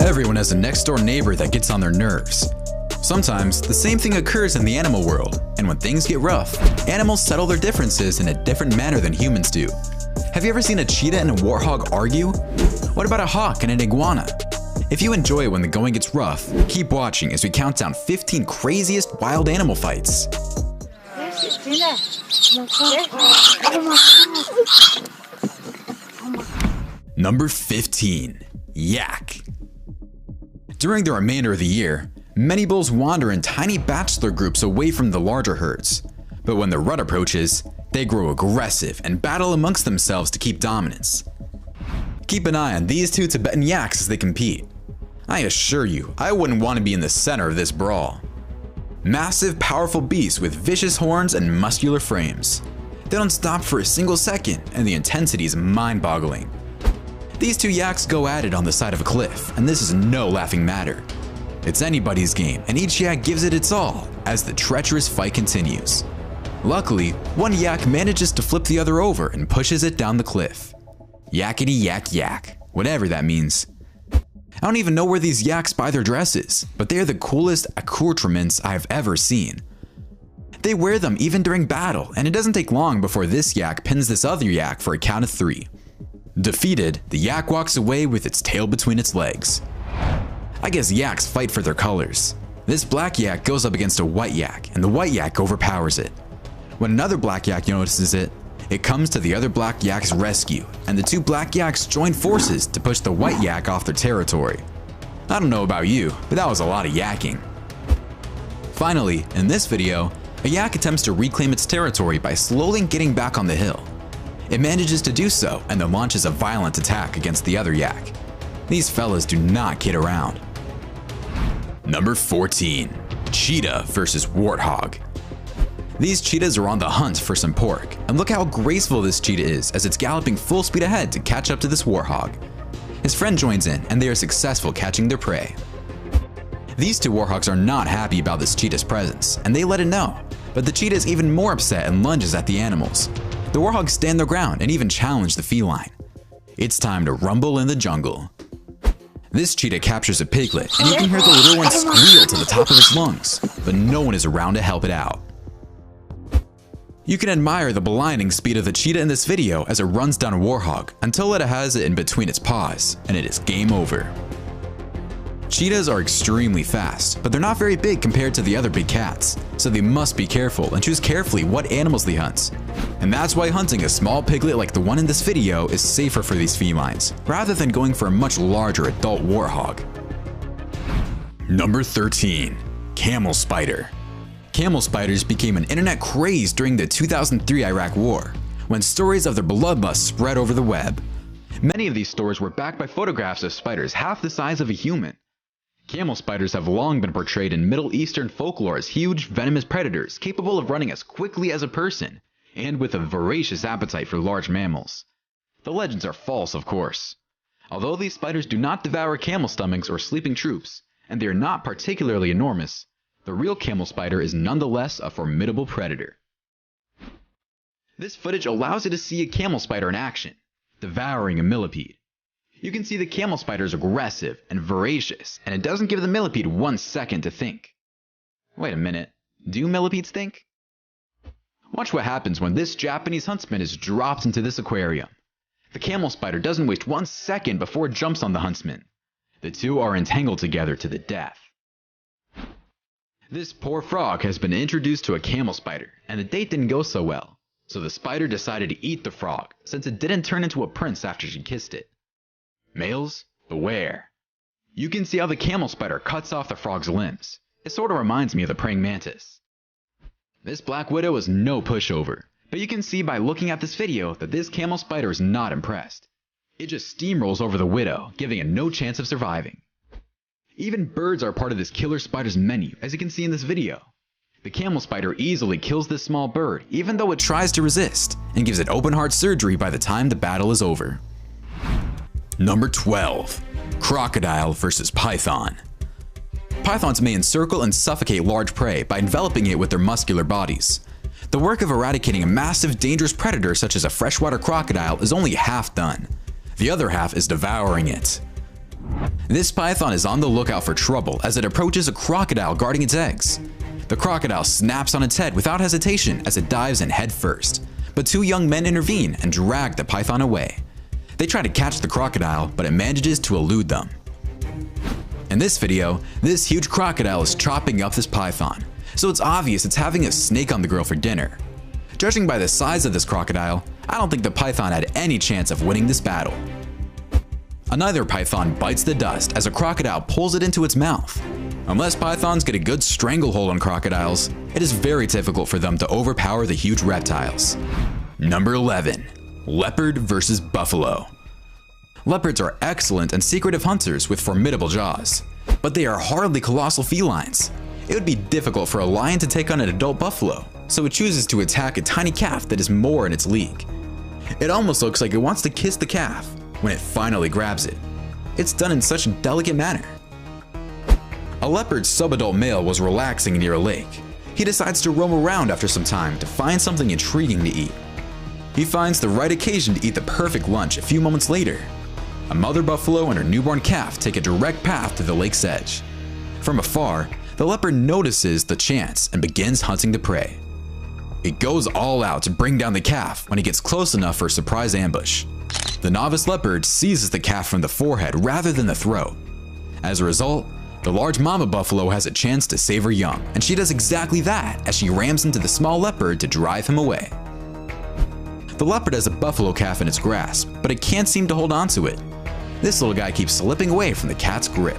Everyone has a next-door neighbor that gets on their nerves. Sometimes, the same thing occurs in the animal world, and when things get rough, animals settle their differences in a different manner than humans do. Have you ever seen a cheetah and a warthog argue? What about a hawk and an iguana? If you enjoy it when the going gets rough, keep watching as we count down 15 craziest wild animal fights. Number 15. Yak. During the remainder of the year, many bulls wander in tiny bachelor groups away from the larger herds. But when the rut approaches, they grow aggressive and battle amongst themselves to keep dominance. Keep an eye on these two Tibetan yaks as they compete. I assure you, I wouldn't want to be in the center of this brawl. Massive, powerful beasts with vicious horns and muscular frames. They don't stop for a single second, and the intensity is mind-boggling. These two yaks go at it on the side of a cliff, and this is no laughing matter. It's anybody's game, and each yak gives it its all as the treacherous fight continues. Luckily, one yak manages to flip the other over and pushes it down the cliff. Yakety yak yak, whatever that means. I don't even know where these yaks buy their dresses, but they are the coolest accoutrements I've ever seen. They wear them even during battle, and it doesn't take long before this yak pins this other yak for a count of 3. Defeated, the yak walks away with its tail between its legs. I guess yaks fight for their colors. This black yak goes up against a white yak, and the white yak overpowers it. When another black yak notices it, it comes to the other black yak's rescue, and the two black yaks join forces to push the white yak off their territory. I don't know about you, but that was a lot of yakking. Finally, in this video, a yak attempts to reclaim its territory by slowly getting back on the hill. It manages to do so and then launches a violent attack against the other yak. These fellas do not kid around. Number 14. Cheetah versus warthog. These cheetahs are on the hunt for some pork, and look how graceful this cheetah is as it's galloping full speed ahead to catch up to this warthog. His friend joins in, and they are successful catching their prey. These two warthogs are not happy about this cheetah's presence, and they let it know, but the cheetah is even more upset and lunges at the animals. The warthogs stand their ground and even challenge the feline. It's time to rumble in the jungle. This cheetah captures a piglet, and you can hear the little one squeal to the top of its lungs, but no one is around to help it out. You can admire the blinding speed of the cheetah in this video as it runs down a warthog until it has it in between its paws, and it is game over. Cheetahs are extremely fast, but they're not very big compared to the other big cats, so they must be careful and choose carefully what animals they hunt. And that's why hunting a small piglet like the one in this video is safer for these felines, rather than going for a much larger adult warthog. Number 13. Camel spider. Camel spiders became an internet craze during the 2003 Iraq War, when stories of their bloodlust spread over the web. Many of these stories were backed by photographs of spiders half the size of a human. Camel spiders have long been portrayed in Middle Eastern folklore as huge, venomous predators capable of running as quickly as a person, and with a voracious appetite for large mammals. The legends are false, of course. Although these spiders do not devour camel stomachs or sleeping troops, and they are not particularly enormous, the real camel spider is nonetheless a formidable predator. This footage allows you to see a camel spider in action, devouring a millipede. You can see the camel spider is aggressive and voracious, and it doesn't give the millipede 1 second to think. Wait a minute, do millipedes think? Watch what happens when this Japanese huntsman is dropped into this aquarium. The camel spider doesn't waste 1 second before it jumps on the huntsman. The two are entangled together to the death. This poor frog has been introduced to a camel spider, and the date didn't go so well, so the spider decided to eat the frog since it didn't turn into a prince after she kissed it. Males, beware. You can see how the camel spider cuts off the frog's limbs. It sort of reminds me of the praying mantis. This black widow is no pushover, but you can see by looking at this video that this camel spider is not impressed. It just steamrolls over the widow, giving it no chance of surviving. Even birds are part of this killer spider's menu, as you can see in this video. The camel spider easily kills this small bird, even though it tries to resist, and gives it open heart surgery by the time the battle is over. Number 12. Crocodile versus python. Pythons may encircle and suffocate large prey by enveloping it with their muscular bodies. The work of eradicating a massive, dangerous predator such as a freshwater crocodile is only half done. The other half is devouring it. This python is on the lookout for trouble as it approaches a crocodile guarding its eggs. The crocodile snaps on its head without hesitation as it dives in head first, but two young men intervene and drag the python away. They try to catch the crocodile, but it manages to elude them. In this video, this huge crocodile is chopping up this python, so it's obvious it's having a snake on the grill for dinner. Judging by the size of this crocodile, I don't think the python had any chance of winning this battle. Another python bites the dust as a crocodile pulls it into its mouth. Unless pythons get a good stranglehold on crocodiles, it is very difficult for them to overpower the huge reptiles. Number 11. Leopard vs. Buffalo. Leopards are excellent and secretive hunters with formidable jaws, but they are hardly colossal felines. It would be difficult for a lion to take on an adult buffalo, so it chooses to attack a tiny calf that is more in its league. It almost looks like it wants to kiss the calf when it finally grabs it. It's done in such a delicate manner. A leopard's subadult male was relaxing near a lake. He decides to roam around after some time to find something intriguing to eat. He finds the right occasion to eat the perfect lunch a few moments later. A mother buffalo and her newborn calf take a direct path to the lake's edge. From afar, the leopard notices the chance and begins hunting the prey. It goes all out to bring down the calf when he gets close enough for a surprise ambush. The novice leopard seizes the calf from the forehead rather than the throat. As a result, the large mama buffalo has a chance to save her young, and she does exactly that as she rams into the small leopard to drive him away. The leopard has a buffalo calf in its grasp, but it can't seem to hold on to it. This little guy keeps slipping away from the cat's grip.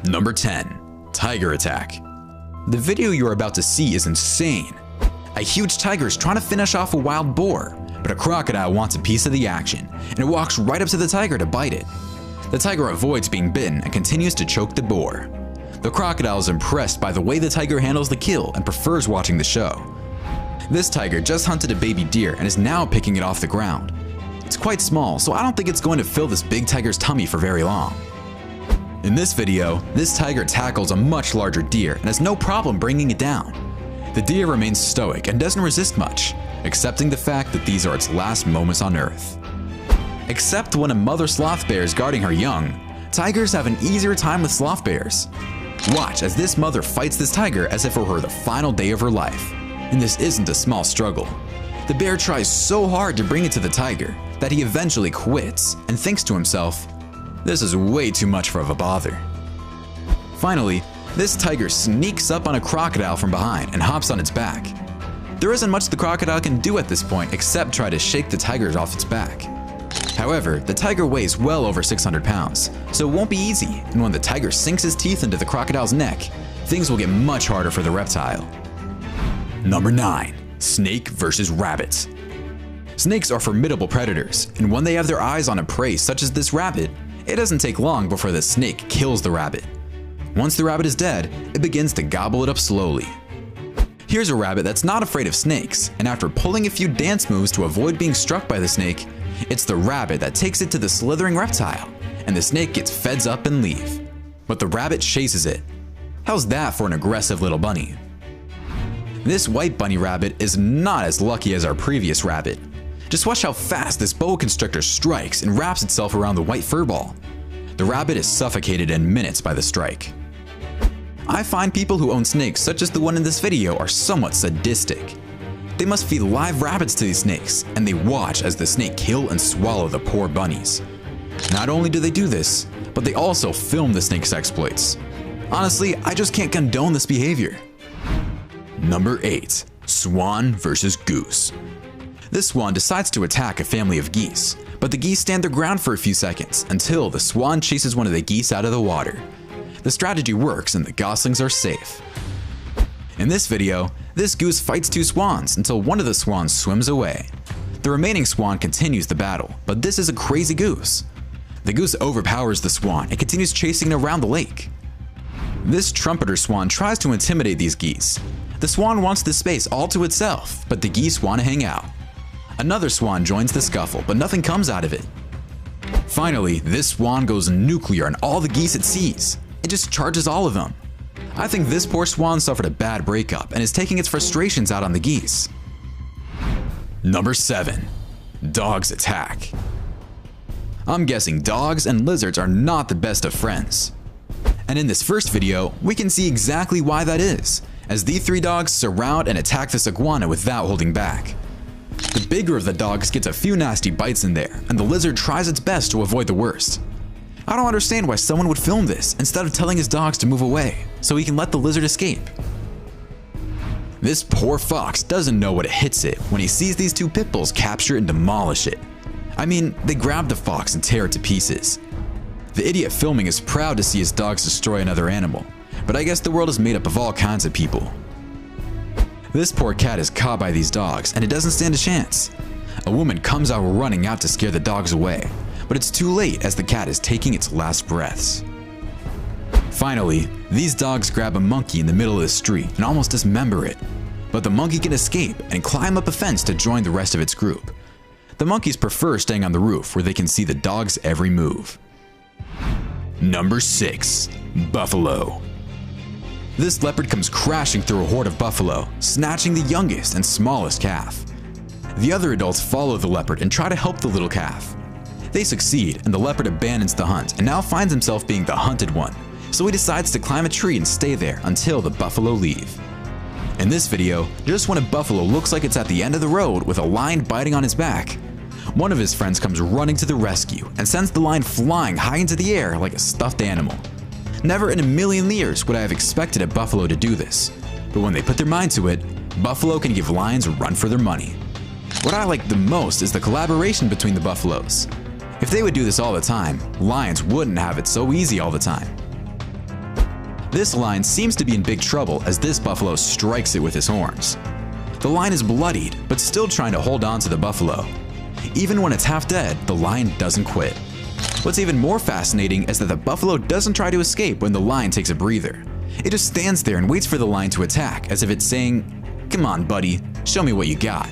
Number 10. Tiger attack. The video you are about to see is insane. A huge tiger is trying to finish off a wild boar, but a crocodile wants a piece of the action, and it walks right up to the tiger to bite it. The tiger avoids being bitten and continues to choke the boar. The crocodile is impressed by the way the tiger handles the kill and prefers watching the show. This tiger just hunted a baby deer and is now picking it off the ground. It's quite small, so I don't think it's going to fill this big tiger's tummy for very long. In this video, this tiger tackles a much larger deer and has no problem bringing it down. The deer remains stoic and doesn't resist much, accepting the fact that these are its last moments on Earth. Except when a mother sloth bear is guarding her young, tigers have an easier time with sloth bears. Watch as this mother fights this tiger as if it were the final day of her life. And this isn't a small struggle. The bear tries so hard to bring it to the tiger that he eventually quits and thinks to himself, "This is way too much of a bother." Finally, this tiger sneaks up on a crocodile from behind and hops on its back. There isn't much the crocodile can do at this point except try to shake the tiger off its back. However, the tiger weighs well over 600 pounds, so it won't be easy, and when the tiger sinks his teeth into the crocodile's neck, things will get much harder for the reptile. Number 9. Snake vs. Rabbit. Snakes are formidable predators, and when they have their eyes on a prey such as this rabbit, it doesn't take long before the snake kills the rabbit. Once the rabbit is dead, it begins to gobble it up slowly. Here's a rabbit that's not afraid of snakes, and after pulling a few dance moves to avoid being struck by the snake, it's the rabbit that takes it to the slithering reptile, and the snake gets feds up and leave. But the rabbit chases it. How's that for an aggressive little bunny? This white bunny rabbit is not as lucky as our previous rabbit. Just watch how fast this boa constrictor strikes and wraps itself around the white fur ball. The rabbit is suffocated in minutes by the strike. I find people who own snakes such as the one in this video are somewhat sadistic. They must feed live rabbits to these snakes, and they watch as the snake kill and swallow the poor bunnies. Not only do they do this, but they also film the snake's exploits. Honestly, I just can't condone this behavior. Number 8. Swan vs. Goose. This swan decides to attack a family of geese, but the geese stand their ground for a few seconds until the swan chases one of the geese out of the water. The strategy works and the goslings are safe. In this video, this goose fights two swans until one of the swans swims away. The remaining swan continues the battle, but this is a crazy goose. The goose overpowers the swan and continues chasing it around the lake. This trumpeter swan tries to intimidate these geese. The swan wants the space all to itself, but the geese want to hang out. Another swan joins the scuffle, but nothing comes out of it. Finally, this swan goes nuclear on all the geese it sees. It just charges all of them. I think this poor swan suffered a bad breakup and is taking its frustrations out on the geese. Number 7. Dogs attack. I'm guessing dogs and lizards are not the best of friends. And in this first video, we can see exactly why that is, as the three dogs surround and attack this iguana without holding back. The bigger of the dogs gets a few nasty bites in there, and the lizard tries its best to avoid the worst. I don't understand why someone would film this instead of telling his dogs to move away, so he can let the lizard escape. This poor fox doesn't know what hits it when he sees these two pit bulls capture and demolish it. I mean, they grab the fox and tear it to pieces. The idiot filming is proud to see his dogs destroy another animal, but I guess the world is made up of all kinds of people. This poor cat is caught by these dogs and it doesn't stand a chance. A woman comes out running out to scare the dogs away, but it's too late as the cat is taking its last breaths. Finally, these dogs grab a monkey in the middle of the street and almost dismember it, but the monkey can escape and climb up a fence to join the rest of its group. The monkeys prefer staying on the roof where they can see the dog's every move. Number 6. Buffalo. This leopard comes crashing through a horde of buffalo, snatching the youngest and smallest calf. The other adults follow the leopard and try to help the little calf. They succeed, and the leopard abandons the hunt and now finds himself being the hunted one, so he decides to climb a tree and stay there until the buffalo leave. In this video, just when a buffalo looks like it's at the end of the road with a lion biting on his back, one of his friends comes running to the rescue and sends the lion flying high into the air like a stuffed animal. Never in a million years would I have expected a buffalo to do this, but when they put their mind to it, buffalo can give lions a run for their money. What I like the most is the collaboration between the buffaloes. If they would do this all the time, lions wouldn't have it so easy all the time. This lion seems to be in big trouble as this buffalo strikes it with his horns. The lion is bloodied, but still trying to hold on to the buffalo. Even when it's half dead, the lion doesn't quit. What's even more fascinating is that the buffalo doesn't try to escape when the lion takes a breather. It just stands there and waits for the lion to attack, as if it's saying, "Come on, buddy, show me what you got."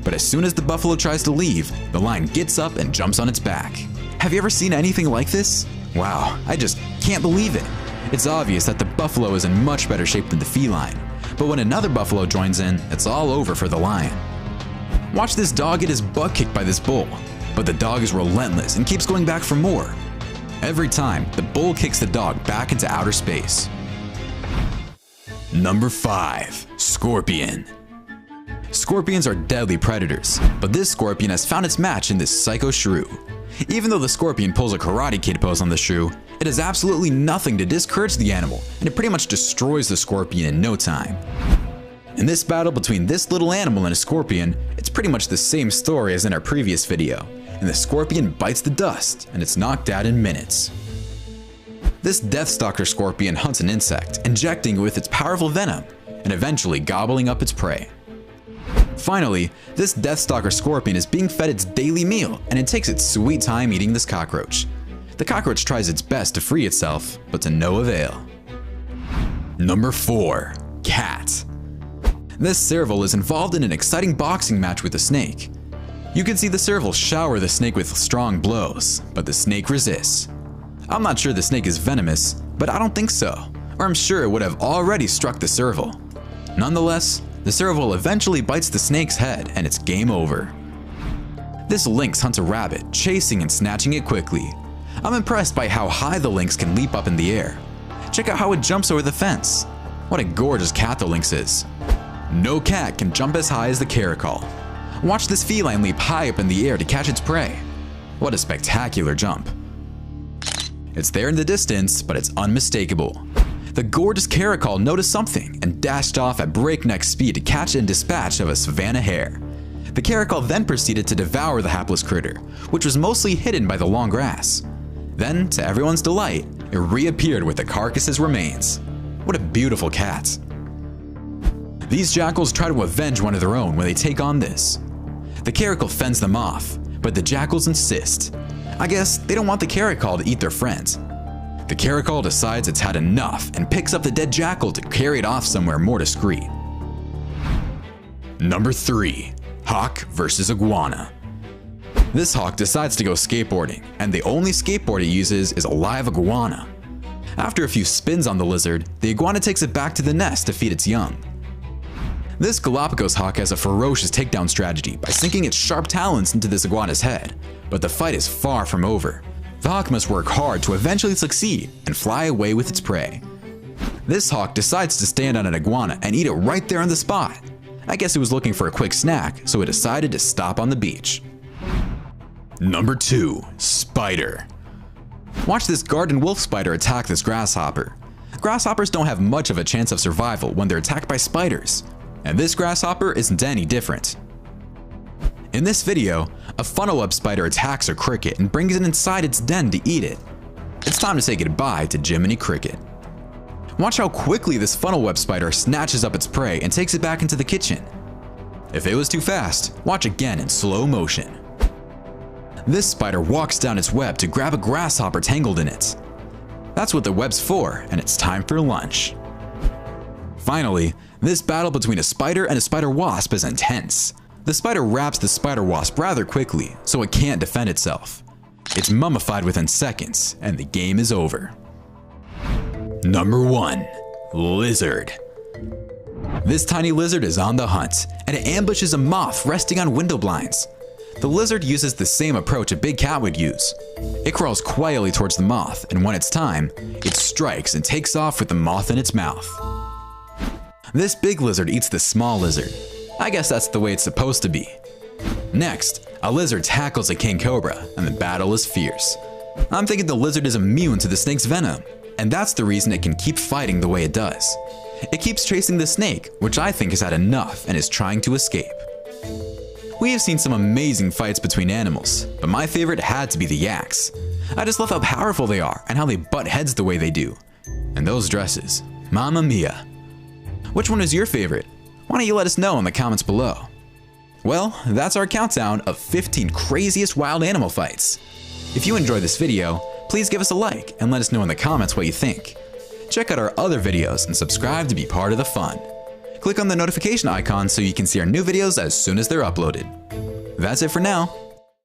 But as soon as the buffalo tries to leave, the lion gets up and jumps on its back. Have you ever seen anything like this? Wow, I just can't believe it. It's obvious that the buffalo is in much better shape than the feline, but when another buffalo joins in, it's all over for the lion. Watch this dog get his butt kicked by this bull, but the dog is relentless and keeps going back for more. Every time, the bull kicks the dog back into outer space. Number 5. Scorpion. Scorpions are deadly predators, but this scorpion has found its match in this psycho shrew. Even though the scorpion pulls a Karate Kid pose on the shrew, it does absolutely nothing to discourage the animal, and it pretty much destroys the scorpion in no time. In this battle between this little animal and a scorpion, it's pretty much the same story as in our previous video, and the scorpion bites the dust, and it's knocked out in minutes. This Deathstalker scorpion hunts an insect, injecting it with its powerful venom, and eventually gobbling up its prey. Finally, this Deathstalker scorpion is being fed its daily meal, and it takes its sweet time eating this cockroach. The cockroach tries its best to free itself, but to no avail. Number 4. Cat. This serval is involved in an exciting boxing match with the snake. You can see the serval shower the snake with strong blows, but the snake resists. I'm not sure the snake is venomous, but I don't think so, or I'm sure it would have already struck the serval. Nonetheless, the serval eventually bites the snake's head and it's game over. This lynx hunts a rabbit, chasing and snatching it quickly. I'm impressed by how high the lynx can leap up in the air. Check out how it jumps over the fence. What a gorgeous cat the lynx is. No cat can jump as high as the caracal. Watch this feline leap high up in the air to catch its prey. What a spectacular jump. It's there in the distance, but it's unmistakable. The gorgeous caracal noticed something and dashed off at breakneck speed to catch and dispatch of a savanna hare. The caracal then proceeded to devour the hapless critter, which was mostly hidden by the long grass. Then, to everyone's delight, it reappeared with the carcass's remains. What a beautiful cat. These jackals try to avenge one of their own when they take on this. The caracal fends them off, but the jackals insist. I guess they don't want the caracal to eat their friends. The caracal decides it's had enough and picks up the dead jackal to carry it off somewhere more discreet. Number 3. Hawk vs. Iguana. This hawk decides to go skateboarding, and the only skateboard it uses is a live iguana. After a few spins on the lizard, the iguana takes it back to the nest to feed its young. This Galapagos hawk has a ferocious takedown strategy by sinking its sharp talons into this iguana's head, but the fight is far from over. The hawk must work hard to eventually succeed and fly away with its prey. This hawk decides to stand on an iguana and eat it right there on the spot. I guess it was looking for a quick snack, so it decided to stop on the beach. Number 2. Spider. Watch this garden wolf spider attack this grasshopper. Grasshoppers don't have much of a chance of survival when they're attacked by spiders, and this grasshopper isn't any different. In this video, a funnel web spider attacks a cricket and brings it inside its den to eat it. It's time to say goodbye to Jiminy Cricket. Watch how quickly this funnel web spider snatches up its prey and takes it back into the kitchen. If it was too fast, watch again in slow motion. This spider walks down its web to grab a grasshopper tangled in it. That's what the web's for, and it's time for lunch. Finally, this battle between a spider and a spider wasp is intense. The spider wraps the spider wasp rather quickly, so it can't defend itself. It's mummified within seconds, and the game is over. Number 1. Lizard. This tiny lizard is on the hunt, and it ambushes a moth resting on window blinds. The lizard uses the same approach a big cat would use. It crawls quietly towards the moth, and when it's time, it strikes and takes off with the moth in its mouth. This big lizard eats the small lizard. I guess that's the way it's supposed to be. Next, a lizard tackles a king cobra, and the battle is fierce. I'm thinking the lizard is immune to the snake's venom, and that's the reason it can keep fighting the way it does. It keeps chasing the snake, which I think has had enough and is trying to escape. We have seen some amazing fights between animals, but my favorite had to be the yaks. I just love how powerful they are and how they butt heads the way they do. And those dresses, mamma mia. Which one is your favorite? Why don't you let us know in the comments below? Well, that's our countdown of 15 craziest wild animal fights. If you enjoyed this video, please give us a like and let us know in the comments what you think. Check out our other videos and subscribe to be part of the fun. Click on the notification icon so you can see our new videos as soon as they're uploaded. That's it for now.